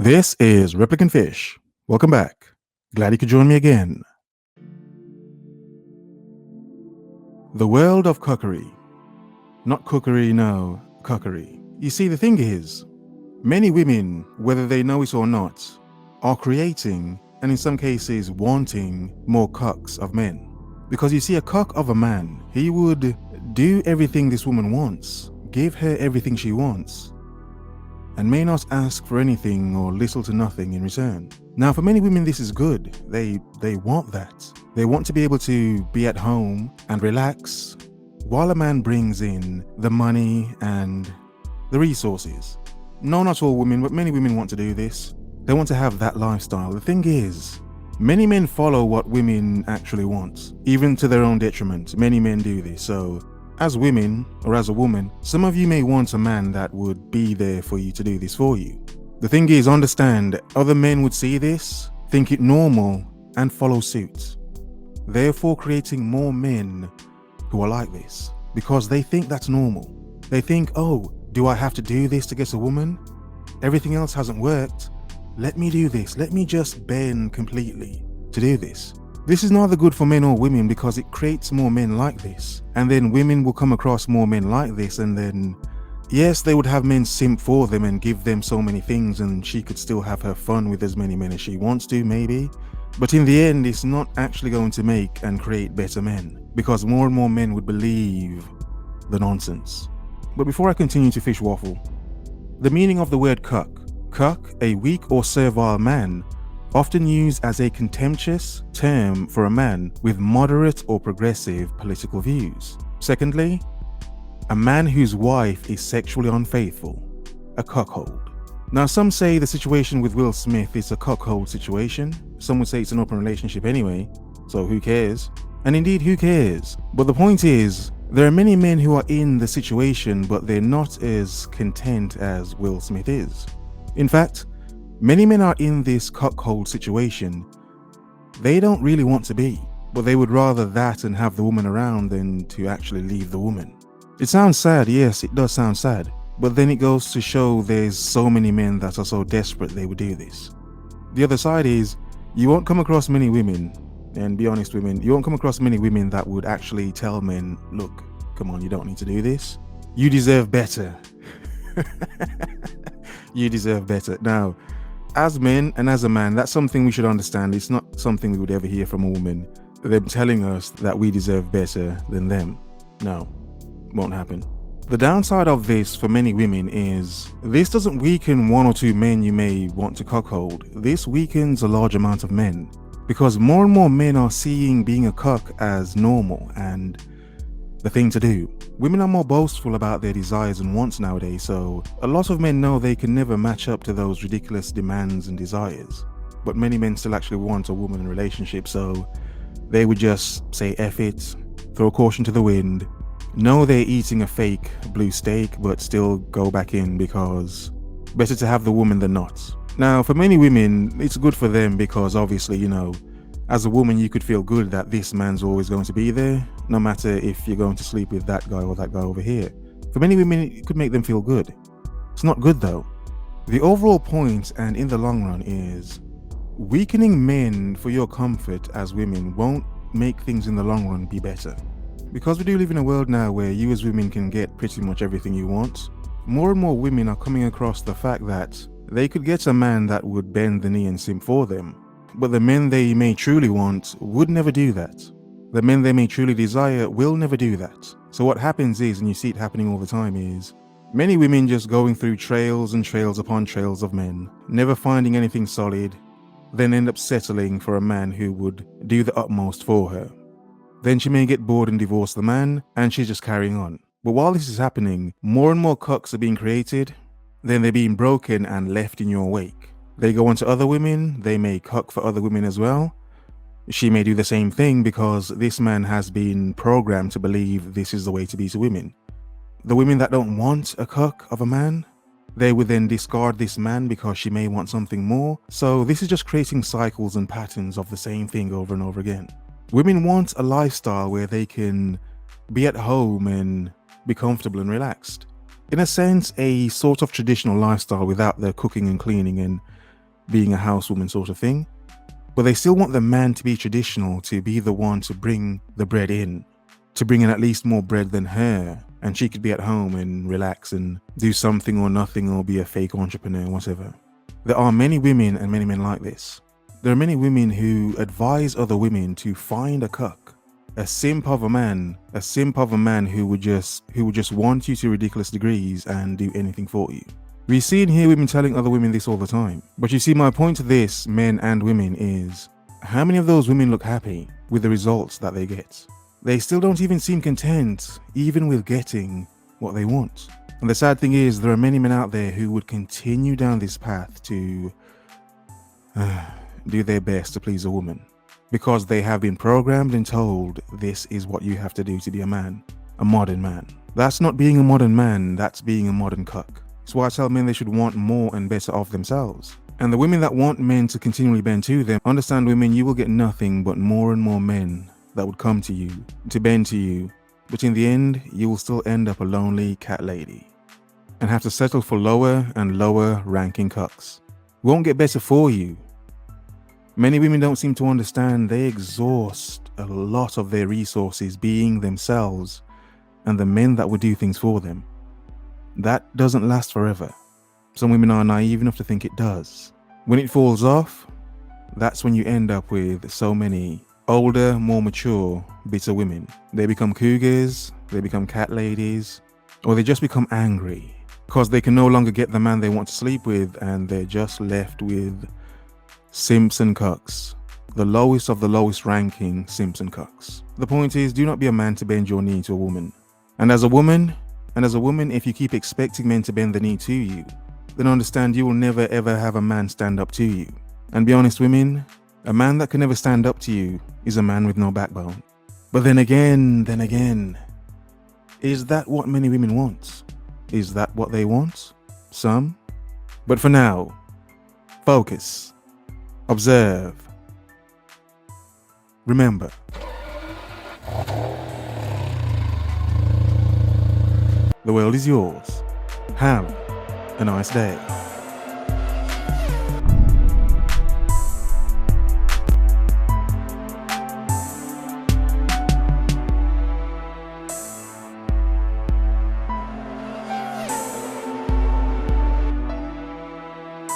This is Replicant Fish. Welcome back. Glad you could join me again. The world of cookery. Not cookery, no, cookery. You see, the thing is, many women, whether they know it or not, are creating, and in some cases wanting, more cucks of men. Because you see, a cuck of a man, he would do everything this woman wants, give her everything she wants, and may not ask for anything or little to nothing in return. Now, for many women, this is good. They want that. They want to be able to be at home and relax while a man brings in the money and the resources. No, not all women, but many women want to do this. They want to have that lifestyle. The thing is, many men follow what women actually want, even to their own detriment. Many men do this. So, as women, or as a woman, some of you may want a man that would be there for you to do this for you. The thing is, understand, other men would see this, think it normal, and follow suit. Therefore creating more men who are like this, because they think that's normal. They think, oh, do I have to do this to get a woman? Everything else hasn't worked. Let me do this. Let me just bend completely to do this. This is neither good for men or women because it creates more men like this. And then women will come across more men like this, and then, yes, they would have men simp for them and give them so many things, and she could still have her fun with as many men as she wants to, maybe. But in the end, it's not actually going to make and create better men, because more and more men would believe the nonsense. But before I continue to fish waffle, the meaning of the word cuck. Cuck, a weak or servile man, often used as a contemptuous term for a man with moderate or progressive political views. Secondly, a man whose wife is sexually unfaithful, a cuckold. Now, some say the situation with Will Smith is a cuckold situation. Some would say it's an open relationship anyway, so who cares? And indeed, who cares? But the point is, there are many men who are in the situation, but they're not as content as Will Smith is. In fact, many men are in this cuckold situation. They don't really want to be, but they would rather that and have the woman around than to actually leave the woman. It sounds sad, yes, it does sound sad, but then it goes to show there's so many men that are so desperate they would do this. The other side is, you won't come across many women, and be honest women, you won't come across many women that would actually tell men, look, come on, you don't need to do this. You deserve better. You deserve better. Now, as men and as a man, that's something we should understand. It's not something we would ever hear from a woman, them telling us that we deserve better than them. No, won't happen. The downside of this for many women is this doesn't weaken one or two men you may want to cuckold. This weakens a large amount of men because more and more men are seeing being a cuck as normal and the thing to do. Women are more boastful about their desires and wants nowadays, so a lot of men know they can never match up to those ridiculous demands and desires. But many men still actually want a woman in a relationship, so they would just say F it, throw caution to the wind, know they're eating a fake blue steak, but still go back in because better to have the woman than not. Now, for many women, it's good for them because obviously, as a woman, you could feel good that this man's always going to be there, no matter if you're going to sleep with that guy or that guy over here. For many women, it could make them feel good. It's not good though. The overall point, and in the long run, is weakening men for your comfort as women won't make things in the long run be better. Because we do live in a world now where you as women can get pretty much everything you want, more and more women are coming across the fact that they could get a man that would bend the knee and simp for them. But the men they may truly want would never do that. The men they may truly desire will never do that. So what happens is, and you see it happening all the time, is many women just going through trails and trails upon trails of men, never finding anything solid, then end up settling for a man who would do the utmost for her. Then she may get bored and divorce the man, and she's just carrying on. But while this is happening, more and more cucks are being created, then they're being broken and left in your wake. They go on to other women, they may cuck for other women as well. She may do the same thing because this man has been programmed to believe this is the way to be to women. The women that don't want a cuck of a man, they would then discard this man because she may want something more. So this is just creating cycles and patterns of the same thing over and over again. Women want a lifestyle where they can be at home and be comfortable and relaxed. In a sense, a sort of traditional lifestyle without the cooking and cleaning and being a housewoman sort of thing. But they still want the man to be traditional, to be the one to bring the bread in, to bring in at least more bread than her. And she could be at home and relax and do something or nothing or be a fake entrepreneur, whatever. There are many women and many men like this. There are many women who advise other women to find a cuck, a simp of a man who would just want you to ridiculous degrees and do anything for you. We see and hear women telling other women this all the time. But you see, my point to this, men and women, is how many of those women look happy with the results that they get? They still don't even seem content, even with getting what they want. And the sad thing is, there are many men out there who would continue down this path to do their best to please a woman, because they have been programmed and told this is what you have to do to be a man, a modern man. That's not being a modern man, that's being a modern cuck. That's why I tell men they should want more and better of themselves. And the women that want men to continually bend to them, understand, women, you will get nothing but more and more men that would come to you, to bend to you. But in the end, you will still end up a lonely cat lady and have to settle for lower and lower ranking cucks. Won't get better for you. Many women don't seem to understand they exhaust a lot of their resources being themselves and the men that would do things for them. That doesn't last forever. Some women are naive enough to think it does. When it falls off, that's when you end up with so many older, more mature, bitter women. They become cougars, they become cat ladies, or they just become angry because they can no longer get the man they want to sleep with, and they're just left with simps and cucks. The lowest of the lowest ranking simps and cucks. The point is, do not be a man to bend your knee to a woman. And as a woman, if you keep expecting men to bend the knee to you, then understand you will never ever have a man stand up to you. And be honest, women, a man that can never stand up to you is a man with no backbone. But then again, is that what many women want? Is that what they want? Some. But for now, focus, observe, remember. The world is yours. Have a nice day.